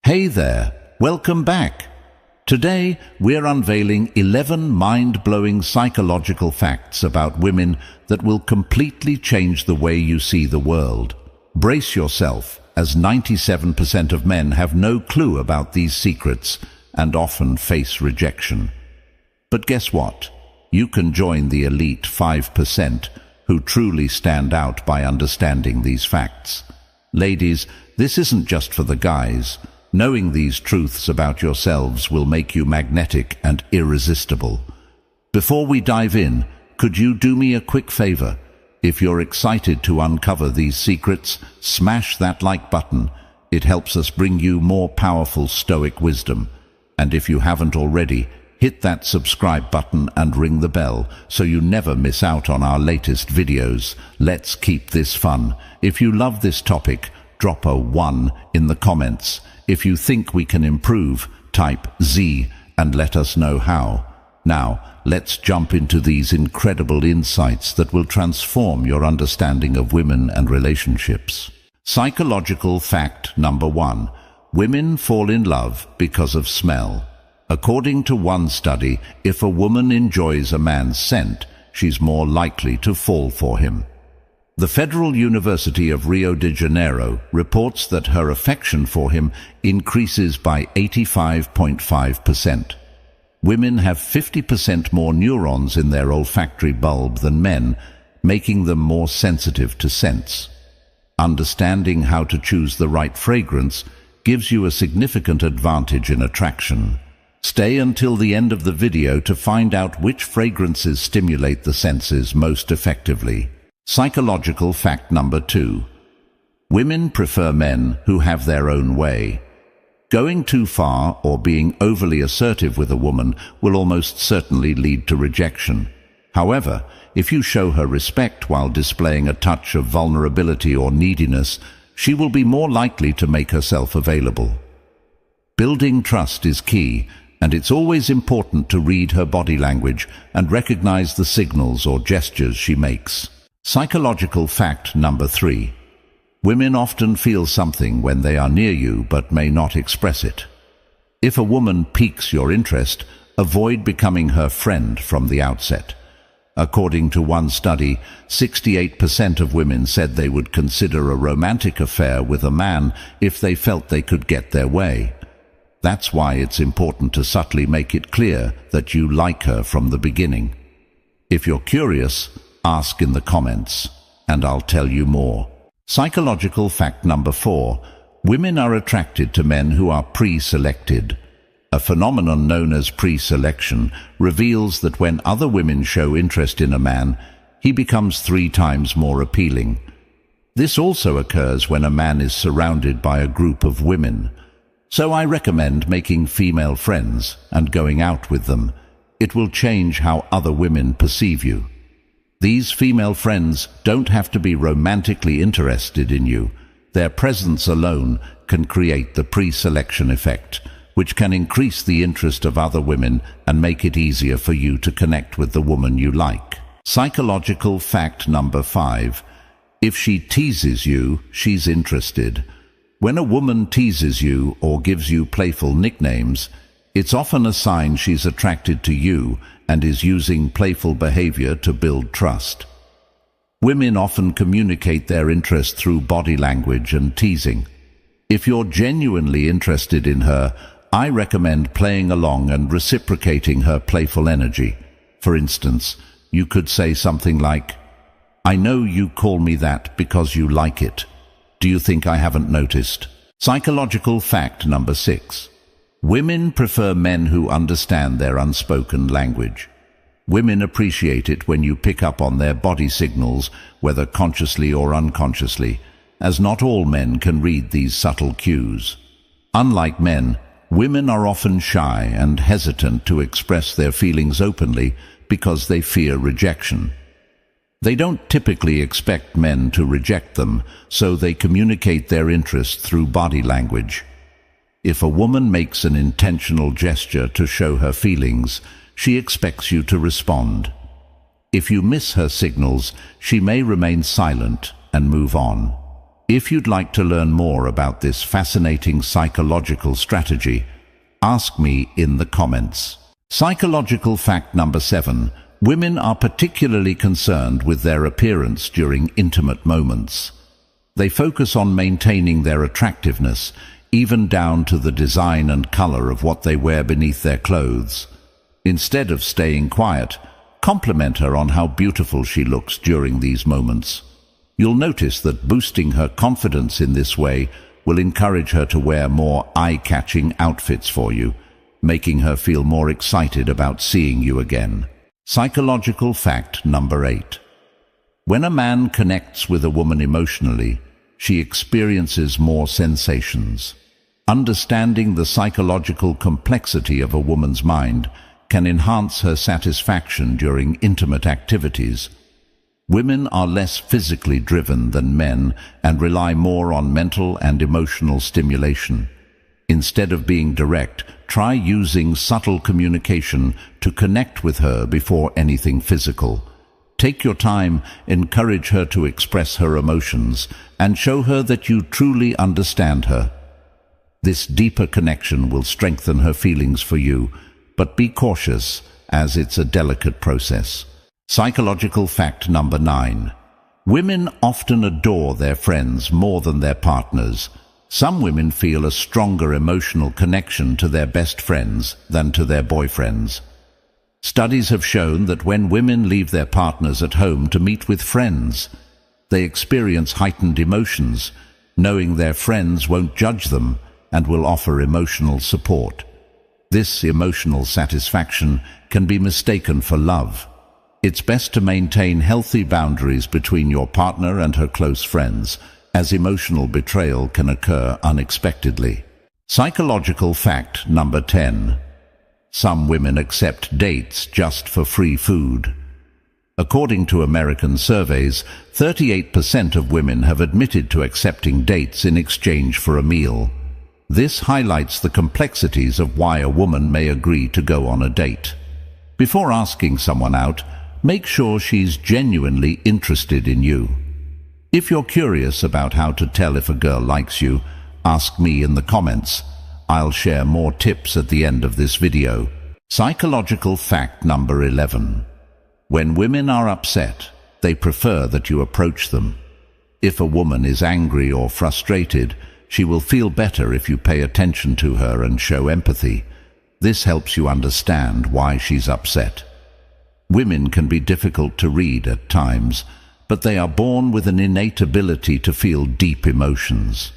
Hey there, welcome back. Today, we're unveiling 11 mind-blowing psychological facts about women that will completely change the way you see the world. Brace yourself, as 97% of men have no clue about these secrets and often face rejection. But guess what? You can join the elite 5% who truly stand out by understanding these facts. Ladies, this isn't just for the guys. Knowing these truths about yourselves will make you magnetic and irresistible. Before we dive in, could you do me a quick favor? If you're excited to uncover these secrets, smash that like button. It helps us bring you more powerful Stoic wisdom. And if you haven't already, hit that subscribe button and ring the bell so you never miss out on our latest videos. Let's keep this fun. If you love this topic, drop a 1 in the comments. If you think we can improve, type Z and let us know how. Now, let's jump into these incredible insights that will transform your understanding of women and relationships. Psychological fact number 1. Women fall in love because of smell. According to one study, if a woman enjoys a man's scent, she's more likely to fall for him. The Federal University of Rio de Janeiro reports that her affection for him increases by 85.5%. Women have 50% more neurons in their olfactory bulb than men, making them more sensitive to scents. Understanding how to choose the right fragrance gives you a significant advantage in attraction. Stay until the end of the video to find out which fragrances stimulate the senses most effectively. Psychological fact number 2. Women prefer men who have their own way. Going too far or being overly assertive with a woman will almost certainly lead to rejection. However, if you show her respect while displaying a touch of vulnerability or neediness, she will be more likely to make herself available. Building trust is key, and it's always important to read her body language and recognize the signals or gestures she makes. Psychological fact number 3. Women often feel something when they are near you but may not express it. If a woman piques your interest, avoid becoming her friend from the outset. According to one study, 68% of women said they would consider a romantic affair with a man if they felt they could get their way. That's why it's important to subtly make it clear that you like her from the beginning. If you're curious, ask in the comments, and I'll tell you more. Psychological fact number 4. Women are attracted to men who are pre-selected. A phenomenon known as pre-selection reveals that when other women show interest in a man, he becomes 3 times more appealing. This also occurs when a man is surrounded by a group of women. So I recommend making female friends and going out with them. It will change how other women perceive you. These female friends don't have to be romantically interested in you. Their presence alone can create the pre-selection effect, which can increase the interest of other women and make it easier for you to connect with the woman you like. Psychological fact number 5. If she teases you, she's interested. When a woman teases you or gives you playful nicknames, it's often a sign she's attracted to you and is using playful behavior to build trust. Women often communicate their interest through body language and teasing. If you're genuinely interested in her, I recommend playing along and reciprocating her playful energy. For instance, you could say something like, "I know you call me that because you like it. Do you think I haven't noticed?" Psychological fact number 6. Women prefer men who understand their unspoken language. Women appreciate it when you pick up on their body signals, whether consciously or unconsciously, as not all men can read these subtle cues. Unlike men, women are often shy and hesitant to express their feelings openly because they fear rejection. They don't typically expect men to reject them, so they communicate their interest through body language. If a woman makes an intentional gesture to show her feelings, she expects you to respond. If you miss her signals, she may remain silent and move on. If you'd like to learn more about this fascinating psychological strategy, ask me in the comments. Psychological fact number 7. Women are particularly concerned with their appearance during intimate moments. They focus on maintaining their attractiveness, even down to the design and color of what they wear beneath their clothes. Instead of staying quiet, compliment her on how beautiful she looks during these moments. You'll notice that boosting her confidence in this way will encourage her to wear more eye-catching outfits for you, making her feel more excited about seeing you again. Psychological fact number 8. When a man connects with a woman emotionally, she experiences more sensations. Understanding the psychological complexity of a woman's mind can enhance her satisfaction during intimate activities. Women are less physically driven than men and rely more on mental and emotional stimulation. Instead of being direct, try using subtle communication to connect with her before anything physical. Take your time, encourage her to express her emotions, and show her that you truly understand her. This deeper connection will strengthen her feelings for you, but be cautious, as it's a delicate process. Psychological fact number 9. Women often adore their friends more than their partners. Some women feel a stronger emotional connection to their best friends than to their boyfriends. Studies have shown that when women leave their partners at home to meet with friends, they experience heightened emotions, knowing their friends won't judge them and will offer emotional support. This emotional satisfaction can be mistaken for love. It's best to maintain healthy boundaries between your partner and her close friends, as emotional betrayal can occur unexpectedly. Psychological fact number 10. Some women accept dates just for free food. According to American surveys, 38% of women have admitted to accepting dates in exchange for a meal. This highlights the complexities of why a woman may agree to go on a date. Before asking someone out, make sure she's genuinely interested in you. If you're curious about how to tell if a girl likes you, ask me in the comments. I'll share more tips at the end of this video. Psychological fact number 11. When women are upset, they prefer that you approach them. If a woman is angry or frustrated, she will feel better if you pay attention to her and show empathy. This helps you understand why she's upset. Women can be difficult to read at times, but they are born with an innate ability to feel deep emotions.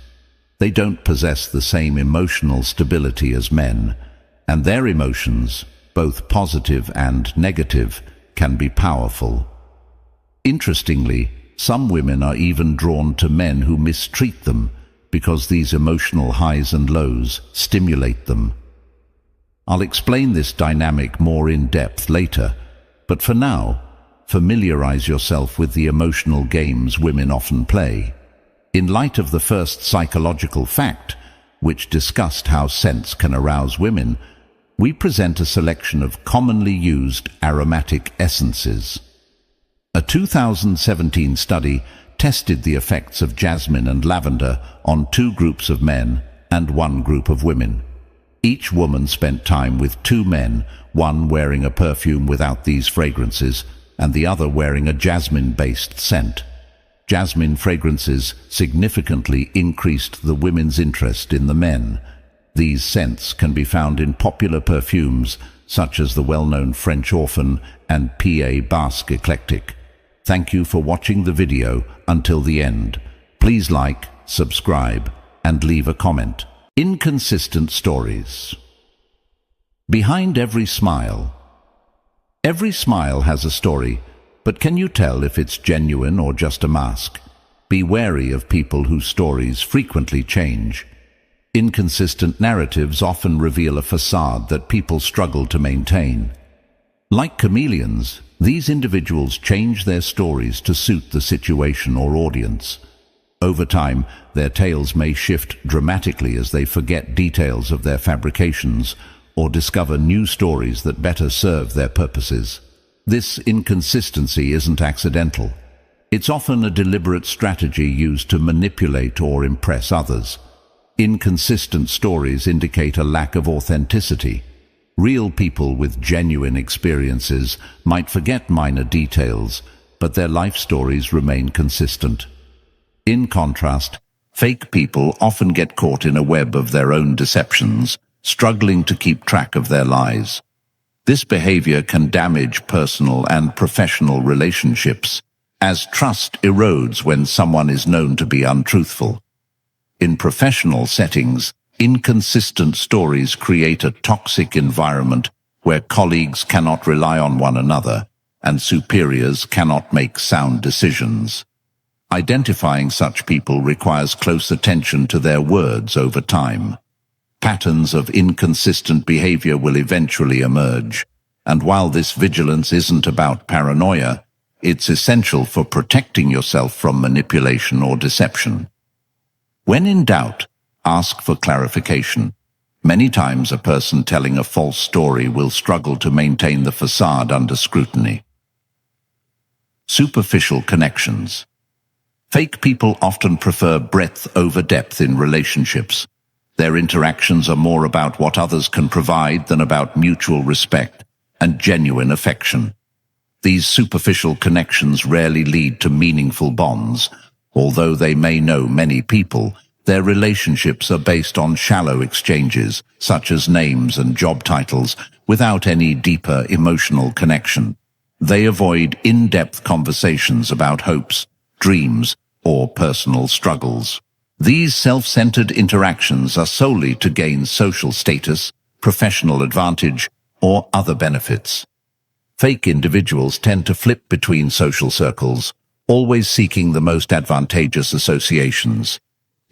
They don't possess the same emotional stability as men, and their emotions, both positive and negative, can be powerful. Interestingly, some women are even drawn to men who mistreat them because these emotional highs and lows stimulate them. I'll explain this dynamic more in depth later, but for now, familiarize yourself with the emotional games women often play. In light of the first psychological fact, which discussed how scents can arouse women, we present a selection of commonly used aromatic essences. A 2017 study tested the effects of jasmine and lavender on 2 groups of men and 1 group of women. Each woman spent time with 2 men, one wearing a perfume without these fragrances and the other wearing a jasmine-based scent. Jasmine fragrances significantly increased the women's interest in the men. These scents can be found in popular perfumes such as the well-known French Orphan and P.A. Basque Eclectic. Thank you for watching the video until the end. Please like, subscribe, and leave a comment. Inconsistent stories. Behind every smile. Every smile has a story, but can you tell if it's genuine or just a mask? Be wary of people whose stories frequently change. Inconsistent narratives often reveal a facade that people struggle to maintain. Like chameleons, these individuals change their stories to suit the situation or audience. Over time, their tales may shift dramatically as they forget details of their fabrications or discover new stories that better serve their purposes. This inconsistency isn't accidental. It's often a deliberate strategy used to manipulate or impress others. Inconsistent stories indicate a lack of authenticity. Real people with genuine experiences might forget minor details, but their life stories remain consistent. In contrast, fake people often get caught in a web of their own deceptions, struggling to keep track of their lies. This behavior can damage personal and professional relationships, as trust erodes when someone is known to be untruthful. In professional settings, inconsistent stories create a toxic environment where colleagues cannot rely on one another and superiors cannot make sound decisions. Identifying such people requires close attention to their words over time. Patterns of inconsistent behavior will eventually emerge, and while this vigilance isn't about paranoia, it's essential for protecting yourself from manipulation or deception. When in doubt, ask for clarification. Many times a person telling a false story will struggle to maintain the facade under scrutiny. Superficial connections. Fake people often prefer breadth over depth in relationships. Their interactions are more about what others can provide than about mutual respect and genuine affection. These superficial connections rarely lead to meaningful bonds. Although they may know many people, their relationships are based on shallow exchanges, such as names and job titles, without any deeper emotional connection. They avoid in-depth conversations about hopes, dreams, or personal struggles. These self-centered interactions are solely to gain social status, professional advantage, or other benefits. Fake individuals tend to flip between social circles, always seeking the most advantageous associations.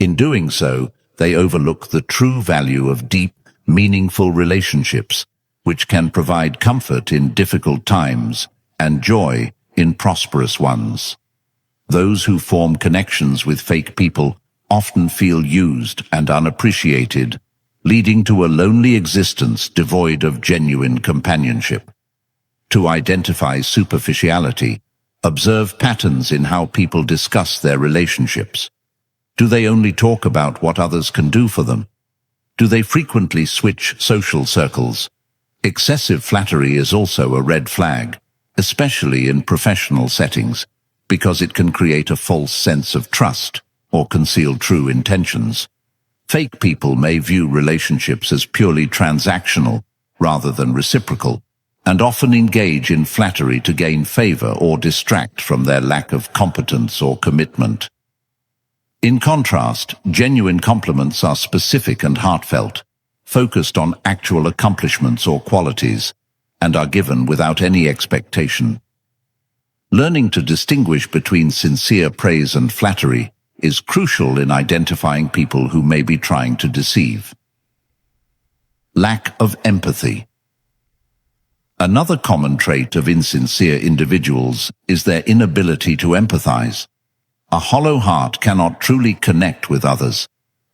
In doing so, they overlook the true value of deep, meaningful relationships, which can provide comfort in difficult times and joy in prosperous ones. Those who form connections with fake people often feel used and unappreciated, leading to a lonely existence devoid of genuine companionship. To identify superficiality, observe patterns in how people discuss their relationships. Do they only talk about what others can do for them? Do they frequently switch social circles? Excessive flattery is also a red flag, especially in professional settings, because it can create a false sense of trust or conceal true intentions. Fake people may view relationships as purely transactional rather than reciprocal, and often engage in flattery to gain favor or distract from their lack of competence or commitment. In contrast, genuine compliments are specific and heartfelt, focused on actual accomplishments or qualities, and are given without any expectation. Learning to distinguish between sincere praise and flattery is crucial in identifying people who may be trying to deceive. Lack of empathy. Another common trait of insincere individuals is their inability to empathize. A hollow heart cannot truly connect with others.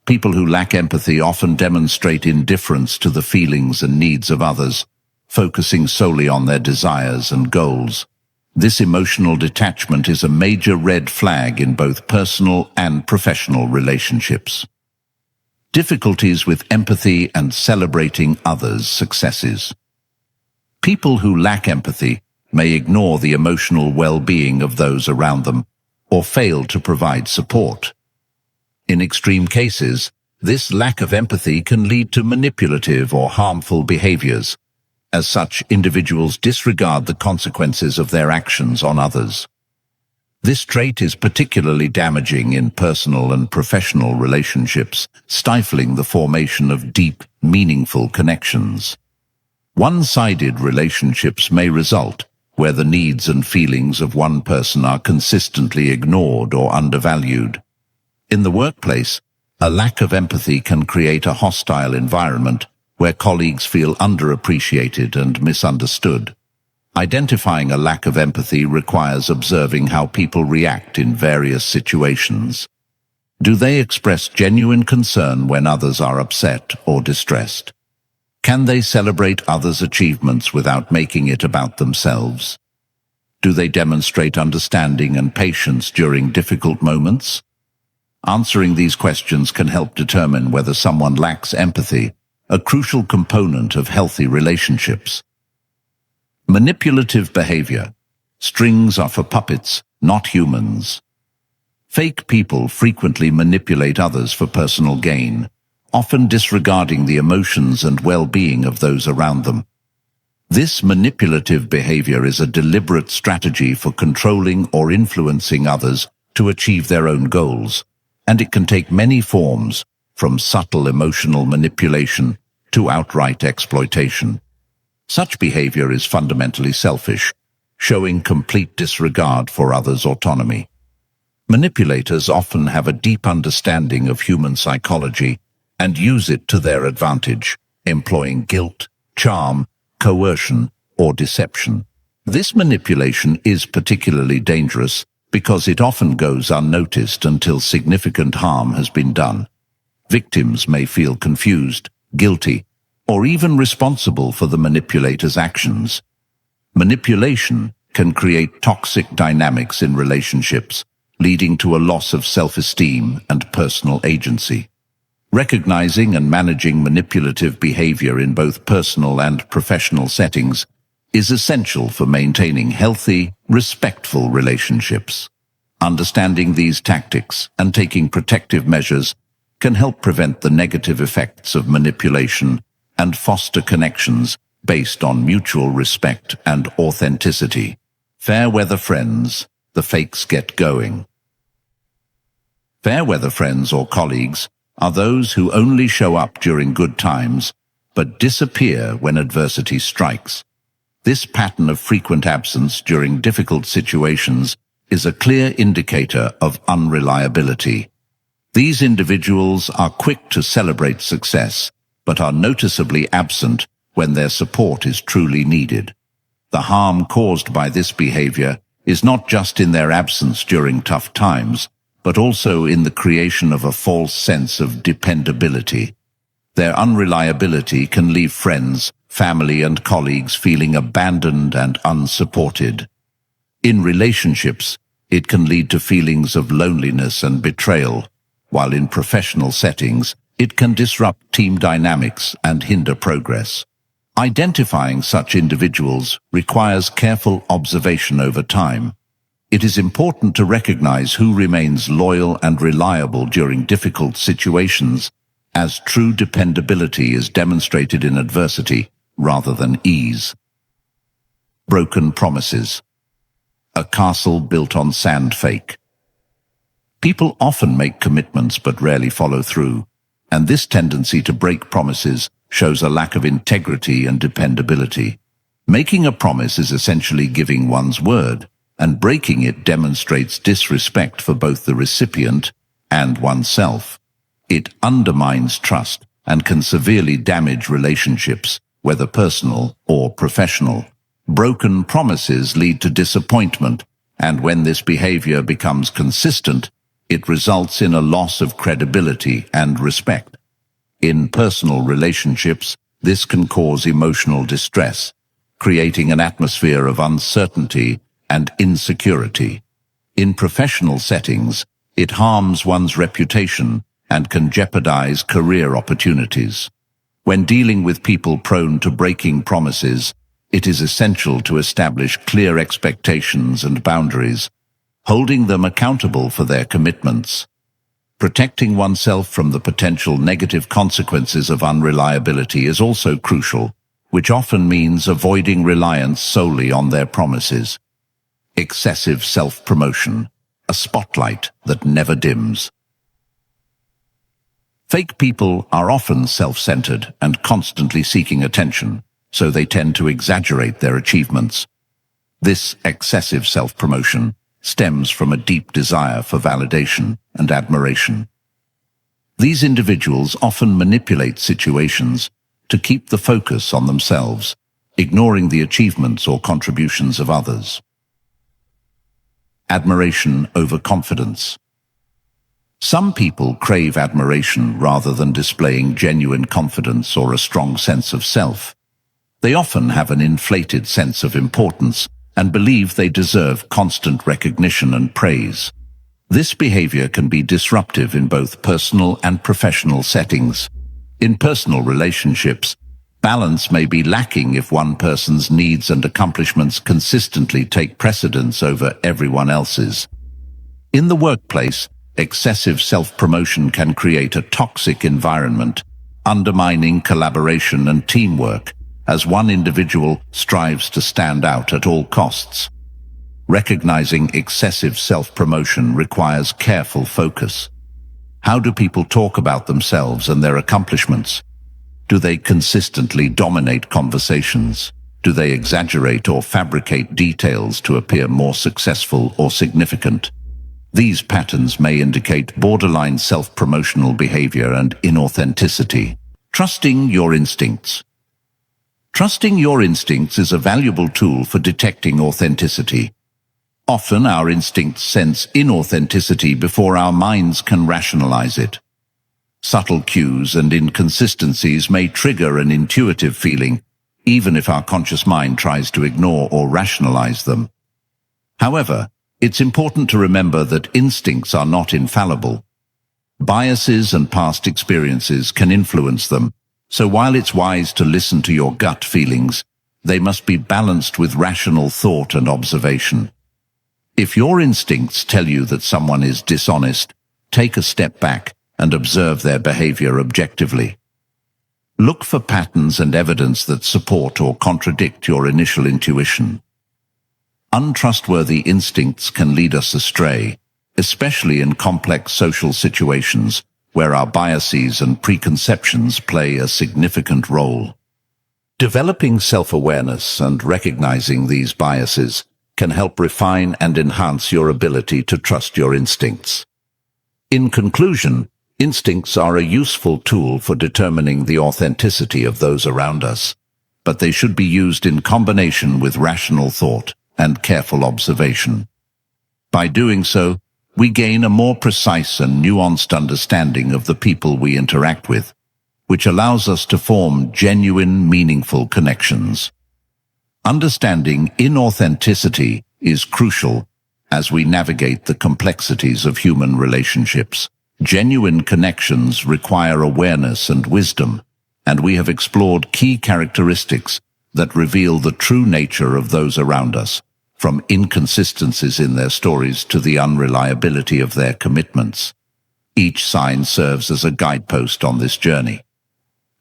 People who lack empathy often demonstrate indifference to the feelings and needs of others, focusing solely on their desires and goals. This emotional detachment is a major red flag in both personal and professional relationships. Difficulties with empathy and celebrating others' successes. People who lack empathy may ignore the emotional well-being of those around them or fail to provide support. In extreme cases, this lack of empathy can lead to manipulative or harmful behaviors. As such, individuals disregard the consequences of their actions on others. This trait is particularly damaging in personal and professional relationships, stifling the formation of deep, meaningful connections. One-sided relationships may result where the needs and feelings of one person are consistently ignored or undervalued. In the workplace, a lack of empathy can create a hostile environment where colleagues feel underappreciated and misunderstood. Identifying a lack of empathy requires observing how people react in various situations. Do they express genuine concern when others are upset or distressed? Can they celebrate others' achievements without making it about themselves? Do they demonstrate understanding and patience during difficult moments? Answering these questions can help determine whether someone lacks empathy, a crucial component of healthy relationships. Manipulative behavior. Strings are for puppets, not humans. Fake people frequently manipulate others for personal gain, often disregarding the emotions and well-being of those around them. This manipulative behavior is a deliberate strategy for controlling or influencing others to achieve their own goals, and it can take many forms, from subtle emotional manipulation to outright exploitation. Such behavior is fundamentally selfish, showing complete disregard for others' autonomy. Manipulators often have a deep understanding of human psychology and use it to their advantage, employing guilt, charm, coercion, or deception. This manipulation is particularly dangerous because it often goes unnoticed until significant harm has been done. Victims may feel confused, guilty, or even responsible for the manipulator's actions. Manipulation can create toxic dynamics in relationships, leading to a loss of self-esteem and personal agency. Recognizing and managing manipulative behavior in both personal and professional settings is essential for maintaining healthy, respectful relationships. Understanding these tactics and taking protective measures can help prevent the negative effects of manipulation and foster connections based on mutual respect and authenticity. Fair weather friends, the fakes get going. Fair weather friends or colleagues are those who only show up during good times, but disappear when adversity strikes. This pattern of frequent absence during difficult situations is a clear indicator of unreliability. These individuals are quick to celebrate success, but are noticeably absent when their support is truly needed. The harm caused by this behavior is not just in their absence during tough times, but also in the creation of a false sense of dependability. Their unreliability can leave friends, family, and colleagues feeling abandoned and unsupported. In relationships, it can lead to feelings of loneliness and betrayal, while in professional settings, it can disrupt team dynamics and hinder progress. Identifying such individuals requires careful observation over time. It is important to recognize who remains loyal and reliable during difficult situations, as true dependability is demonstrated in adversity rather than ease. Broken promises. A castle built on sand fake. People often make commitments but rarely follow through, and this tendency to break promises shows a lack of integrity and dependability. Making a promise is essentially giving one's word, and breaking it demonstrates disrespect for both the recipient and oneself. It undermines trust and can severely damage relationships, whether personal or professional. Broken promises lead to disappointment, and when this behavior becomes consistent, it results in a loss of credibility and respect. In personal relationships, this can cause emotional distress, creating an atmosphere of uncertainty and insecurity. In professional settings, it harms one's reputation and can jeopardize career opportunities. When dealing with people prone to breaking promises, it is essential to establish clear expectations and boundaries, holding them accountable for their commitments. Protecting oneself from the potential negative consequences of unreliability is also crucial, which often means avoiding reliance solely on their promises. Excessive self-promotion, a spotlight that never dims. Fake people are often self-centered and constantly seeking attention, so they tend to exaggerate their achievements. This excessive self-promotion stems from a deep desire for validation and admiration. These individuals often manipulate situations to keep the focus on themselves, ignoring the achievements or contributions of others. Admiration over confidence. Some people crave admiration rather than displaying genuine confidence or a strong sense of self. They often have an inflated sense of importance, and believe they deserve constant recognition and praise. This behavior can be disruptive in both personal and professional settings. In personal relationships, balance may be lacking if one person's needs and accomplishments consistently take precedence over everyone else's. In the workplace, excessive self-promotion can create a toxic environment, undermining collaboration and teamwork, as one individual strives to stand out at all costs. Recognizing excessive self-promotion requires careful focus. How do people talk about themselves and their accomplishments? Do they consistently dominate conversations? Do they exaggerate or fabricate details to appear more successful or significant? These patterns may indicate borderline self-promotional behavior and inauthenticity. Trusting your instincts. Trusting your instincts is a valuable tool for detecting authenticity. Often our instincts sense inauthenticity before our minds can rationalize it. Subtle cues and inconsistencies may trigger an intuitive feeling, even if our conscious mind tries to ignore or rationalize them. However, it's important to remember that instincts are not infallible. Biases and past experiences can influence them, so while it's wise to listen to your gut feelings, they must be balanced with rational thought and observation. If your instincts tell you that someone is dishonest, take a step back and observe their behavior objectively. Look for patterns and evidence that support or contradict your initial intuition. Untrustworthy instincts can lead us astray, especially in complex social situations where our biases and preconceptions play a significant role. Developing self-awareness and recognizing these biases can help refine and enhance your ability to trust your instincts. In conclusion, instincts are a useful tool for determining the authenticity of those around us, but they should be used in combination with rational thought and careful observation. By doing so, we gain a more precise and nuanced understanding of the people we interact with, which allows us to form genuine, meaningful connections. Understanding inauthenticity is crucial as we navigate the complexities of human relationships. Genuine connections require awareness and wisdom, and we have explored key characteristics that reveal the true nature of those around us, from inconsistencies in their stories to the unreliability of their commitments. Each sign serves as a guidepost on this journey.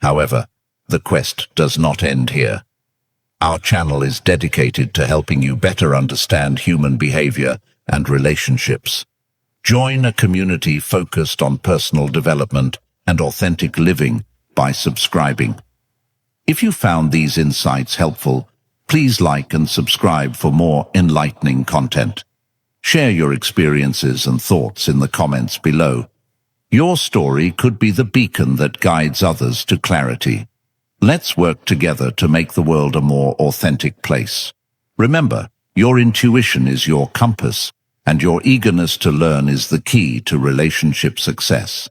However, the quest does not end here. Our channel is dedicated to helping you better understand human behavior and relationships. Join a community focused on personal development and authentic living by subscribing. If you found these insights helpful, please like and subscribe for more enlightening content. Share your experiences and thoughts in the comments below. Your story could be the beacon that guides others to clarity. Let's work together to make the world a more authentic place. Remember, your intuition is your compass, and your eagerness to learn is the key to relationship success.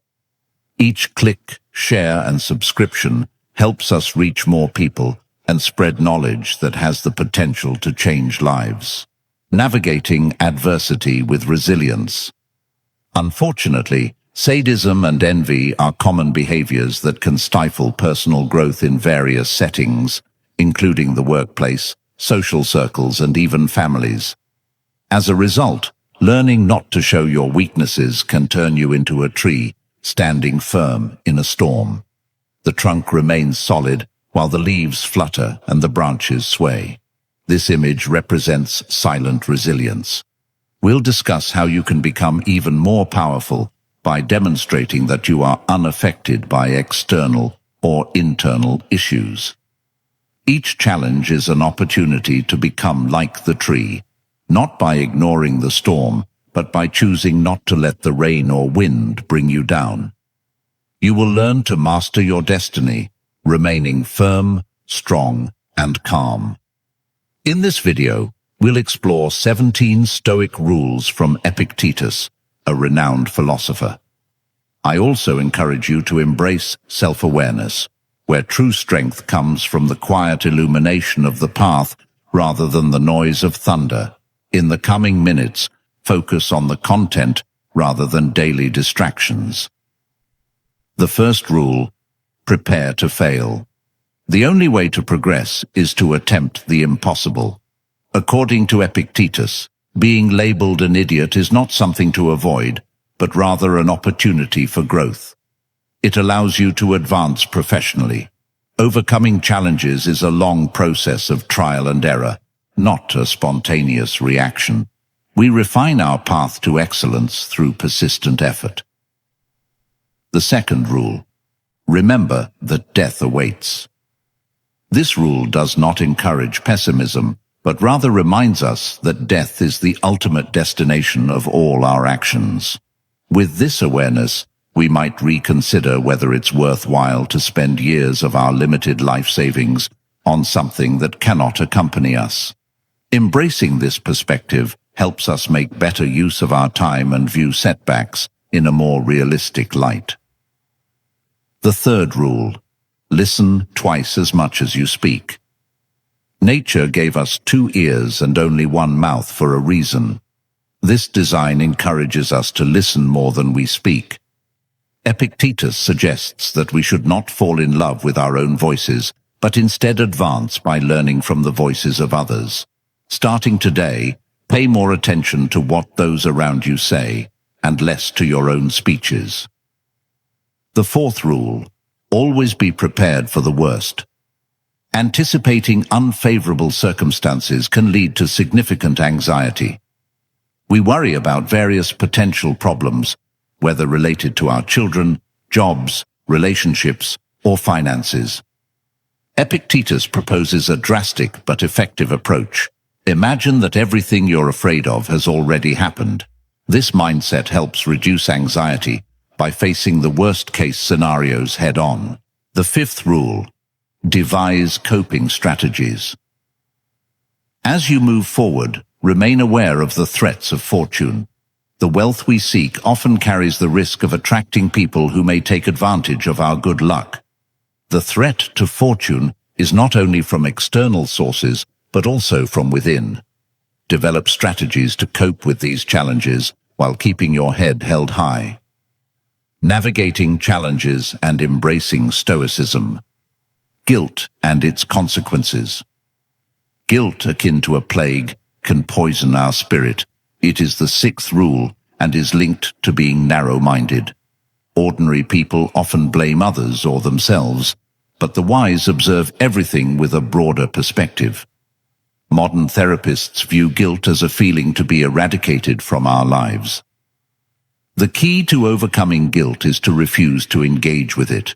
Each click, share, and subscription helps us reach more people and spread knowledge that has the potential to change lives. Navigating adversity with resilience. Unfortunately, sadism and envy are common behaviors that can stifle personal growth in various settings, including the workplace, social circles, and even families. As a result, learning not to show your weaknesses can turn you into a tree standing firm in a storm. The trunk remains solid while the leaves flutter and the branches sway. This image represents silent resilience. We'll discuss how you can become even more powerful by demonstrating that you are unaffected by external or internal issues. Each challenge is an opportunity to become like the tree, not by ignoring the storm, but by choosing not to let the rain or wind bring you down. You will learn to master your destiny, remaining firm, strong, and calm. In this video, we'll explore 17 Stoic rules from Epictetus, a renowned philosopher. I also encourage you to embrace self-awareness, where true strength comes from the quiet illumination of the path rather than the noise of thunder. In the coming minutes, focus on the content rather than daily distractions. The first rule: prepare to fail. The only way to progress is to attempt the impossible. According to Epictetus, being labeled an idiot is not something to avoid, but rather an opportunity for growth. It allows you to advance professionally. Overcoming challenges is a long process of trial and error, not a spontaneous reaction. We refine our path to excellence through persistent effort. The second rule: remember that death awaits. This rule does not encourage pessimism, but rather reminds us that death is the ultimate destination of all our actions. With this awareness, we might reconsider whether it's worthwhile to spend years of our limited life savings on something that cannot accompany us. Embracing this perspective helps us make better use of our time and view setbacks in a more realistic light. The third rule: listen twice as much as you speak. Nature gave us 2 ears and only 1 mouth for a reason. This design encourages us to listen more than we speak. Epictetus suggests that we should not fall in love with our own voices, but instead advance by learning from the voices of others. Starting today, pay more attention to what those around you say, and less to your own speeches. The fourth rule: always be prepared for the worst. Anticipating unfavorable circumstances can lead to significant anxiety. We worry about various potential problems, whether related to our children, jobs, relationships, or finances. Epictetus proposes a drastic but effective approach. Imagine that everything you're afraid of has already happened. This mindset helps reduce anxiety by facing the worst-case scenarios head-on. The fifth rule: devise coping strategies. As you move forward, remain aware of the threats of fortune. The wealth we seek often carries the risk of attracting people who may take advantage of our good luck. The threat to fortune is not only from external sources, but also from within. Develop strategies to cope with these challenges while keeping your head held high. Navigating challenges and embracing Stoicism. Guilt and its consequences. Guilt, akin to a plague, can poison our spirit. It is the sixth rule and is linked to being narrow-minded. Ordinary people often blame others or themselves, but the wise observe everything with a broader perspective. Modern therapists view guilt as a feeling to be eradicated from our lives. The key to overcoming guilt is to refuse to engage with it,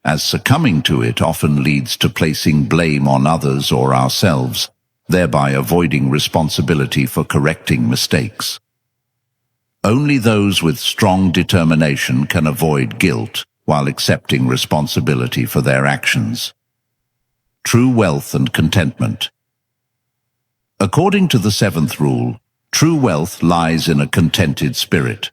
as succumbing to it often leads to placing blame on others or ourselves, thereby avoiding responsibility for correcting mistakes. Only those with strong determination can avoid guilt while accepting responsibility for their actions. True wealth and contentment. According to the seventh rule, true wealth lies in a contented spirit.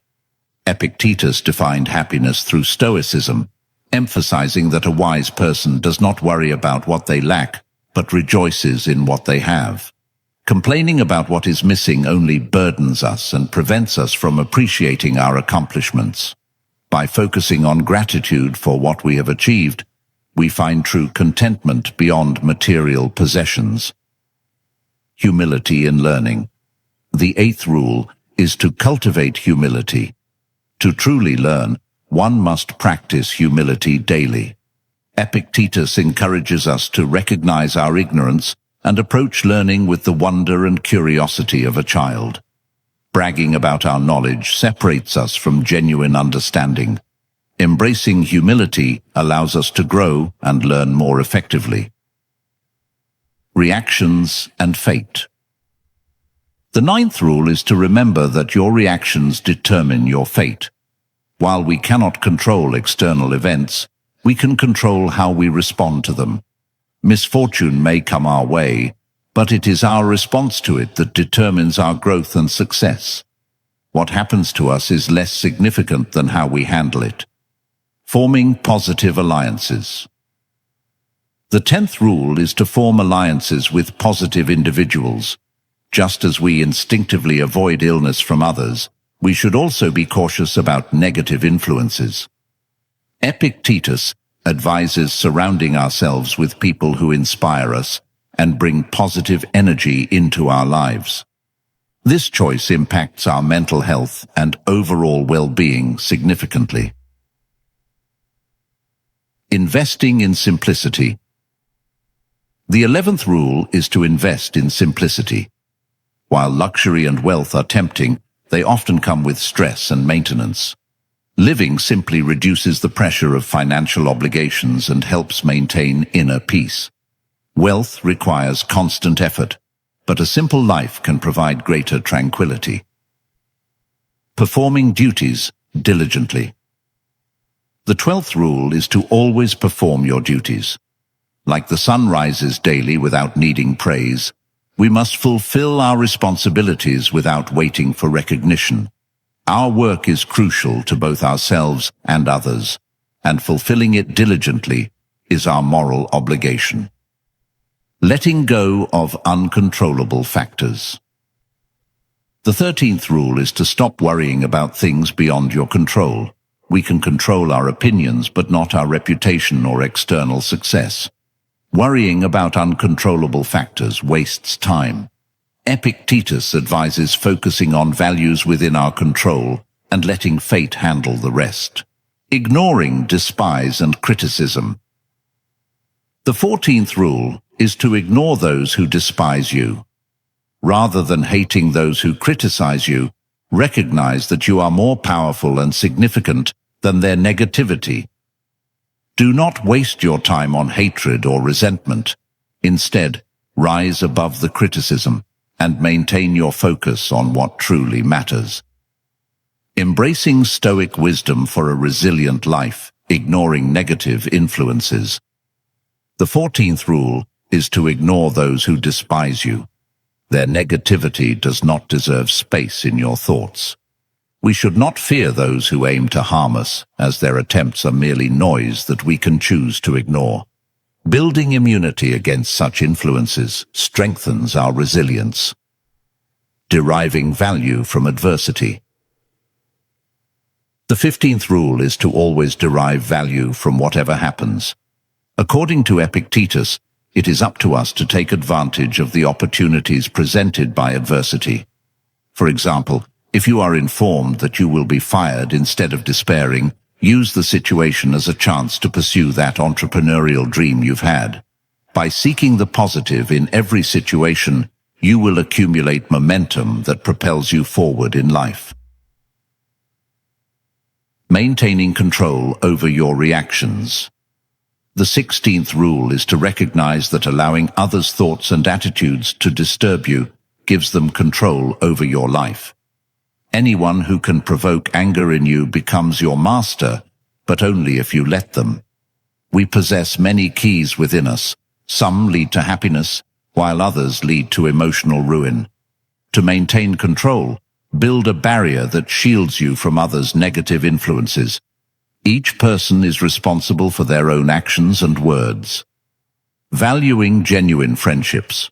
Epictetus defined happiness through Stoicism, emphasizing that a wise person does not worry about what they lack, but rejoices in what they have. Complaining about what is missing only burdens us and prevents us from appreciating our accomplishments. By focusing on gratitude for what we have achieved, we find true contentment beyond material possessions. Humility in learning. The eighth rule is to cultivate humility. To truly learn, one must practice humility daily. Epictetus encourages us to recognize our ignorance and approach learning with the wonder and curiosity of a child. Bragging about our knowledge separates us from genuine understanding. Embracing humility allows us to grow and learn more effectively. Reactions and fate. The ninth rule is to remember that your reactions determine your fate. While we cannot control external events, we can control how we respond to them. Misfortune may come our way, but it is our response to it that determines our growth and success. What happens to us is less significant than how we handle it. Forming positive alliances. The 10th rule is to form alliances with positive individuals. Just as we instinctively avoid illness from others, we should also be cautious about negative influences. Epictetus advises surrounding ourselves with people who inspire us and bring positive energy into our lives. This choice impacts our mental health and overall well-being significantly. Investing in simplicity. The 11th rule is to invest in simplicity. While luxury and wealth are tempting, they often come with stress and maintenance. Living simply reduces the pressure of financial obligations and helps maintain inner peace. Wealth requires constant effort, but a simple life can provide greater tranquility. Performing duties diligently. The 12th rule is to always perform your duties. Like the sun rises daily without needing praise, we must fulfill our responsibilities without waiting for recognition. Our work is crucial to both ourselves and others, and fulfilling it diligently is our moral obligation. Letting go of uncontrollable factors. The 13th rule is to stop worrying about things beyond your control. We can control our opinions, but not our reputation or external success. Worrying about uncontrollable factors wastes time. Epictetus advises focusing on values within our control and letting fate handle the rest. Ignoring despise and criticism. The 14th rule is to ignore those who despise you. Rather than hating those who criticize you, recognize that you are more powerful and significant than their negativity. Do not waste your time on hatred or resentment. Instead, rise above the criticism and maintain your focus on what truly matters. Embracing Stoic wisdom for a resilient life, ignoring negative influences. The 14th rule is to ignore those who despise you. Their negativity does not deserve space in your thoughts. We should not fear those who aim to harm us, as their attempts are merely noise that we can choose to ignore. Building immunity against such influences strengthens our resilience. Deriving value from adversity. The 15th rule is to always derive value from whatever happens. According to Epictetus, it is up to us to take advantage of the opportunities presented by adversity. For example, if you are informed that you will be fired, instead of despairing, use the situation as a chance to pursue that entrepreneurial dream you've had. By seeking the positive in every situation, you will accumulate momentum that propels you forward in life. Maintaining control over your reactions. The 16th rule is to recognize that allowing others' thoughts and attitudes to disturb you gives them control over your life. Anyone who can provoke anger in you becomes your master, but only if you let them. We possess many keys within us. Some lead to happiness, while others lead to emotional ruin. To maintain control, build a barrier that shields you from others' negative influences. Each person is responsible for their own actions and words. Valuing genuine friendships.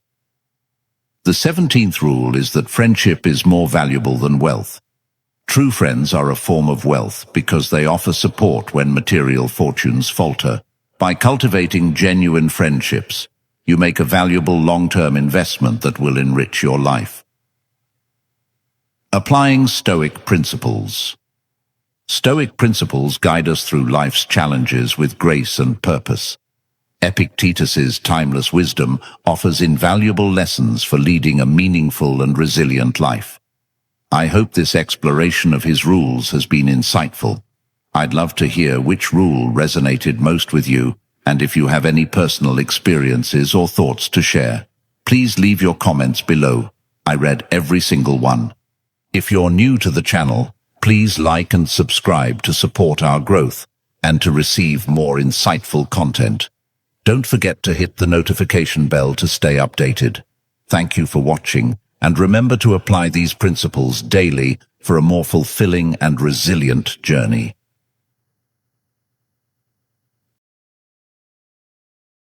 The 17th rule is that friendship is more valuable than wealth. True friends are a form of wealth because they offer support when material fortunes falter. By cultivating genuine friendships, you make a valuable long-term investment that will enrich your life. Applying Stoic principles. Stoic principles guide us through life's challenges with grace and purpose. Epictetus's timeless wisdom offers invaluable lessons for leading a meaningful and resilient life. I hope this exploration of his rules has been insightful. I'd love to hear which rule resonated most with you, and if you have any personal experiences or thoughts to share, please leave your comments below. I read every single one. If you're new to the channel, please like and subscribe to support our growth and to receive more insightful content. Don't forget to hit the notification bell to stay updated. Thank you for watching, and remember to apply these principles daily for a more fulfilling and resilient journey.